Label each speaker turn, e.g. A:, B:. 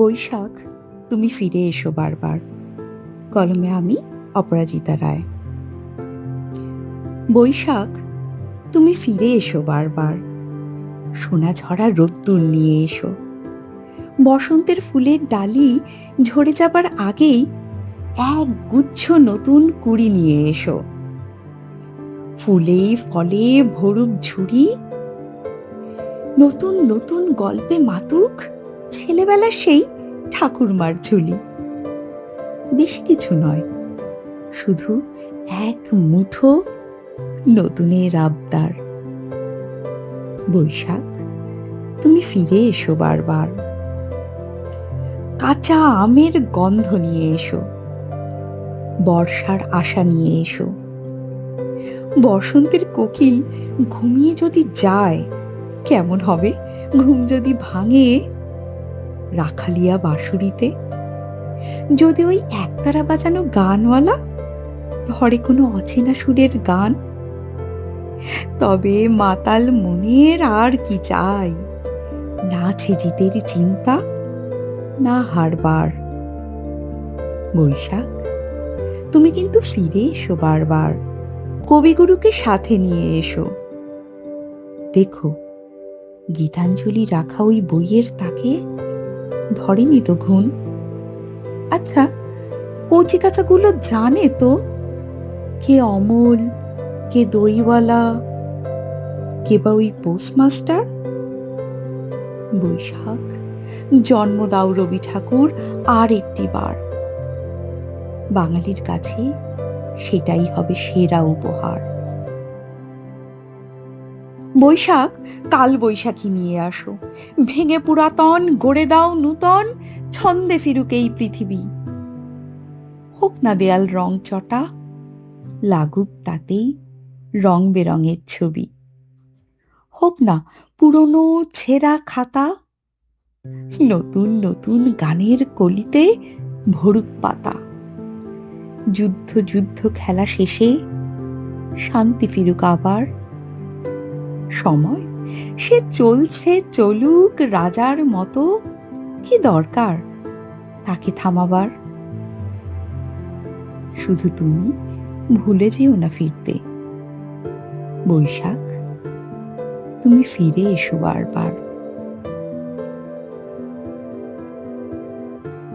A: বৈশাখ, তুমি ফিরে এসো বারবার। কলমে আমি, অপরাজিতা রায়। বৈশাখ, তুমি ফিরে এসো বারবার। সোনা ঝরা রোদ্দুর নিয়ে এসো। বসন্তের ফুলের ডালি ঝরে যাবার আগেই এক গুচ্ছ নতুন কুড়ি নিয়ে এসো। ফুলে ফলে ভরুক ঝুড়ি, নতুন নতুন গল্পে মাতুক ছেলেবেলার সেই ঠাকুরমার ঝুলি। বেশি কিছু নয়, শুধু এক মুঠো নতুনের আবদার। বৈশাখ, তুমি ফিরে এসো বারবার। কাঁচা আমের গন্ধ নিয়ে এসো, বর্ষার আশা নিয়ে এসো। বসন্তের কোকিল ঘুমিয়ে যদি যায়, কেমন হবে ঘুম যদি ভাঙে রাখালিয়া বাঁশুরিতে? যদি ওই একতারা বাজানো গানওয়ালা ধরে কোনো অচেনা সুরের গান, তবে মাতাল মনের আর কি চাই? না জিতের চিন্তা, না হারবার। বৈশাখ, তুমি কিন্তু ফিরে এসো বারবার। কবিগুরুকে সাথে নিয়ে এসো। দেখো, গীতাঞ্জলি রাখা ওই বইয়ের তাকে ধরেনি তো ঘুণ? আচ্ছা, কচিকাচাগুলো জানে তো কে অমল, কে দইওয়ালা, কে বা ওই পোস্টমাস্টার? বৈশাখ, জন্ম দাও রবি ঠাকুর আর একটি বার। বাঙালির কাছে সেটাই হবে সেরা উপহার। বৈশাখ, কাল বৈশাখী নিয়ে আসো। ভেঙে পুরাতন গড়ে দাও নূতন, ছন্দে ফিরুক এই পৃথিবী। হোক না দেয়াল রং চটা, লাগুক তাতেই রং বেরঙের ছবি। হোক না পুরনো ছেঁড়া খাতা, নতুন নতুন গানের কলিতে ভরুক পাতা। যুদ্ধ যুদ্ধ খেলা শেষে শান্তি ফিরুক আবার। সময় সে চলছে চলুক রাজার মতো, কি দরকার তাকে থামাবার? শুধু তুমি ভুলে যেও না ফিরতে। বৈশাখ, তুমি ফিরে এসো বারবার।